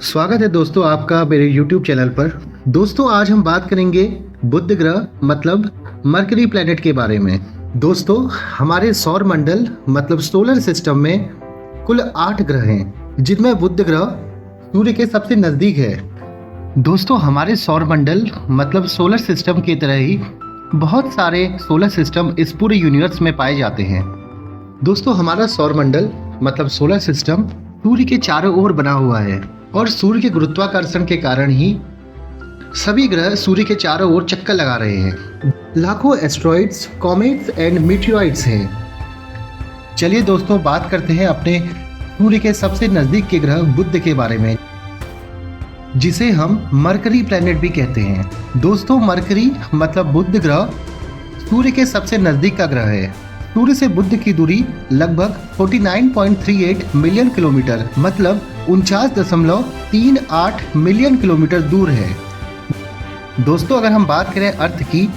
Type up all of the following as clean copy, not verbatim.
स्वागत है दोस्तों आपका मेरे YouTube चैनल पर। दोस्तों आज हम बात करेंगे बुध ग्रह मतलब मरकरी प्लेनेट के बारे में। दोस्तों हमारे सौर मंडल मतलब सोलर सिस्टम में कुल 8 ग्रह हैं, जिनमें बुध ग्रह सूर्य के सबसे नज़दीक है। दोस्तों हमारे सौर मंडल मतलब सोलर सिस्टम की तरह ही बहुत सारे सोलर सिस्टम इस पूरे यूनिवर्स में पाए जाते हैं। दोस्तों हमारा सौर मंडल मतलब सोलर सिस्टम सूर्य के चारों ओर बना हुआ है और सूर्य के गुरुत्वाकर्षण के कारण ही सभी ग्रह सूर्य के चारों ओर चक्कर लगा रहे हैं। लाखों एस्ट्रॉइड्स, कॉमेट्स एंड मीटियोइड्स हैं। चलिए दोस्तों बात करते हैं अपने सूर्य के सबसे नज़दीक के ग्रह बुध के बारे में, जिसे हम मरकरी प्लैनेट भी कहते हैं। दोस्तों मरकरी मतलब बुध ग्रह सूर्य के सबसे नज़दीक का ग्रह है। सूर्य से बुध की दूरी लगभग 49.38 मिलियन किलोमीटर मतलब 49.38 मिलियन किलोमीटर दूर है। दोस्तों अगर हम बात करें अर्थ की,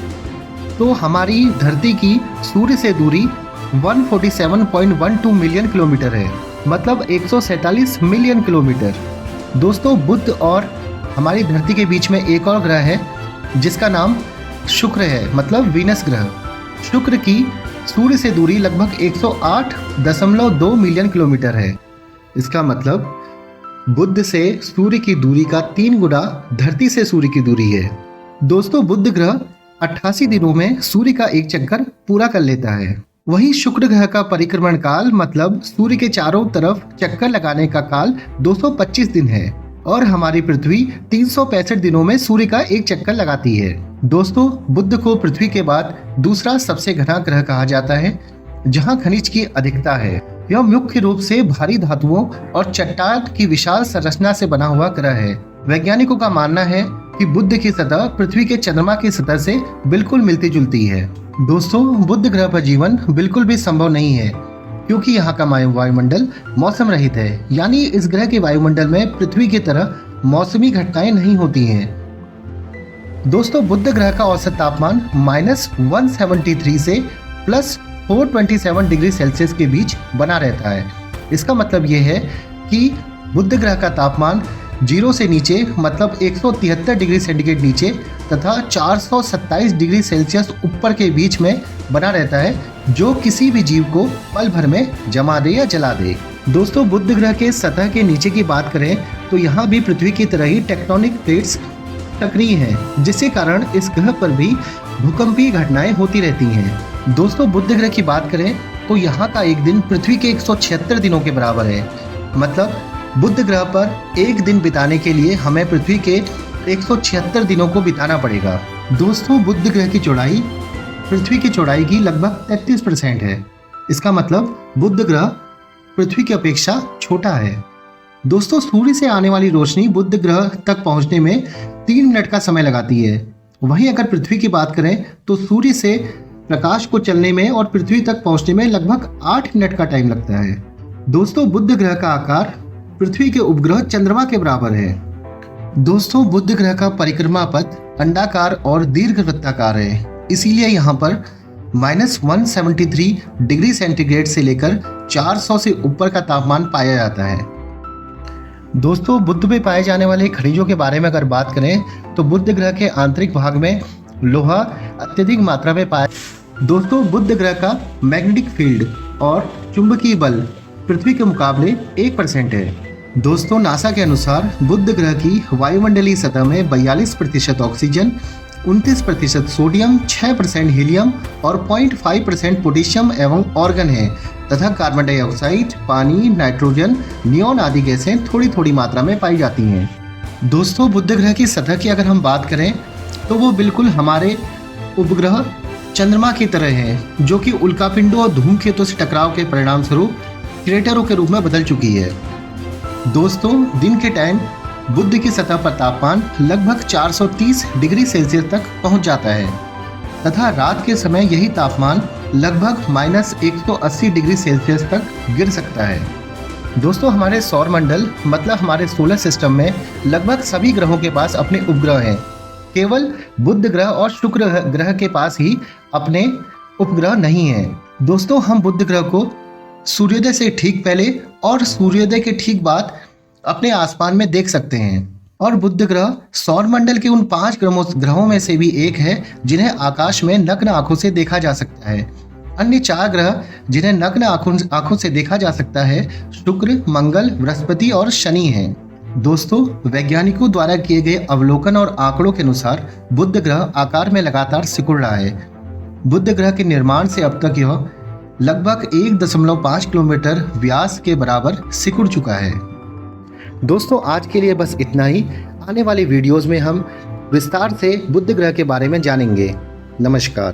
तो हमारी धरती की सूर्य से दूरी 147.12 मिलियन किलोमीटर है मतलब 147 मिलियन किलोमीटर। दोस्तों बुध और हमारी धरती के बीच में एक और ग्रह है जिसका नाम शुक्र है मतलब वीनस ग्रह। शुक्र की सूर्य से दूरी लगभग 108.2 मिलियन किलोमीटर है। इसका मतलब बुध से सूर्य की दूरी का 3 गुना धरती से सूर्य की दूरी है। दोस्तों बुध ग्रह 88 दिनों में सूर्य का एक चक्कर पूरा कर लेता है। वहीं शुक्र ग्रह का परिक्रमण काल मतलब सूर्य के चारों तरफ चक्कर लगाने का काल 225 दिन है और हमारी पृथ्वी 365 दिनों में सूर्य का एक चक्कर लगाती है। दोस्तों बुध को पृथ्वी के बाद दूसरा सबसे घना ग्रह कहा जाता है, जहां खनिज की अधिकता है। यह मुख्य रूप से भारी धातुओं और चट्टान की विशाल संरचना से बना हुआ ग्रह है। वैज्ञानिकों का मानना है कि बुध की सतह पृथ्वी के चंद्रमा की सतह से बिल्कुल मिलती जुलती है। दोस्तों बुध ग्रह पर जीवन बिल्कुल भी संभव नहीं है, क्योंकि यहाँ का वायुमंडल मौसम रहित है, यानी इस ग्रह के वायुमंडल में पृथ्वी की तरह मौसमी घटनाएं नहीं होती हैं। दोस्तों बुध ग्रह का औसत तापमान -173 से +427 डिग्री सेल्सियस के बीच बना रहता है। इसका मतलब यह है कि बुध ग्रह का तापमान 0 से नीचे मतलब 173 डिग्री सेंटीग्रेड नीचे तथा 427 डिग्री सेल्सियस ऊपर के बीच में बना रहता है, जो किसी भी जीव को पल भर में जमा दे या जला दे। दोस्तों बुध ग्रह के सतह के नीचे की बात करें तो यहाँ भी पृथ्वी की तरह ही टेक्टोनिक प्लेट्स सक्रिय हैं, जिसके कारण इस ग्रह पर भी भूकंपीय घटनाएं होती रहती हैं। दोस्तों बुध ग्रह की बात करें तो यहाँ का एक दिन पृथ्वी के 176 दिनों के बराबर है। मतलब बुध ग्रह पर एक दिन बिताने के लिए हमें पृथ्वी के 176 दिनों को बिताना पड़ेगा। दोस्तों बुध ग्रह की चौड़ाई पृथ्वी की चौड़ाई की लगभग 33% है। इसका मतलब बुध ग्रह पृथ्वी की अपेक्षा छोटा है। दोस्तों सूर्य से आने वाली रोशनी बुध ग्रह तक पहुंचने में 3 मिनट का समय लगाती है। वहीं अगर पृथ्वी की बात करें तो सूर्य से प्रकाश को चलने में और पृथ्वी तक पहुंचने में लगभग 8 मिनट का टाइम लगता है। दोस्तों बुध ग्रह का आकार पृथ्वी के उपग्रह चंद्रमा के बराबर है। दोस्तों बुध ग्रह का परिक्रमा पथ अंडाकार और दीर्घवृत्ताकार है, इसीलिए यहाँ पर -173 डिग्री सेंटीग्रेड से लेकर 400 से ऊपर का तापमान पाया जाता है। दोस्तों बुध में पाए जाने वाले खनिजों के बारे में अगर बात करें तो बुध ग्रह के आंतरिक भाग में लोहा अत्यधिक मात्रा में पाया। दोस्तों बुध ग्रह का मैग्नेटिक फील्ड और चुंबकीय बल पृथ्वी के मुकाबले 1% है। दोस्तों नासा के अनुसार बुध ग्रह की वायुमंडलीय सतह में 42% ऑक्सीजन, 29% सोडियम, 6% हीलियम और 0.5% पोटेशियम एवं ऑर्गन है तथा कार्बन डाइऑक्साइड, पानी, नाइट्रोजन, नियोन आदि गैसें थोड़ी थोड़ी मात्रा में पाई जाती हैं। दोस्तों बुध ग्रह की सतह की अगर हम बात करें तो वो बिल्कुल हमारे उपग्रह चंद्रमा की तरह है, जो कि उल्कापिंडों और धूमकेतु से टकराव के परिणाम स्वरूप क्रेटरों के रूप में बदल चुकी है। दोस्तों दिन के टाइम बुध की सतह पर तापमान लगभग 430 डिग्री सेल्सियस तक पहुंच जाता है तथा रात के समय यही तापमान लगभग -180 डिग्री सेल्सियस तक गिर सकता है। दोस्तों हमारे सौर मंडल मतलब हमारे सोलर सिस्टम में लगभग सभी ग्रहों के पास अपने उपग्रह हैं। केवल बुध ग्रह और शुक्र ग्रह के पास ही अपने उपग्रह नहीं हैं। दोस्तों हम बुध ग्रह को सूर्योदय से ठीक पहले और सूर्योदय के ठीक बाद अपने आसमान में देख सकते हैं। और बुध ग्रह सौर मंडल के उन 5 ग्रहों में से भी एक है जिन्हें आकाश में नग्न आंखों से देखा जा सकता है। अन्य 4 ग्रह जिन्हें नग्न आंखों से देखा जा सकता है शुक्र, मंगल, बृहस्पति और शनि हैं। दोस्तों, वैज्ञानिकों द्वारा किए गए अवलोकन और आंकड़ों के अनुसार बुध ग्रह आकार में लगातार सिकुड़ रहा है। बुध ग्रह के निर्माण से अब तक यह लगभग 1.5 किलोमीटर व्यास के बराबर सिकुड़ चुका है। दोस्तों, आज के लिए बस इतना ही। आने वाली वीडियोस में हम विस्तार से बुध ग्रह के बारे में जानेंगे। नमस्कार।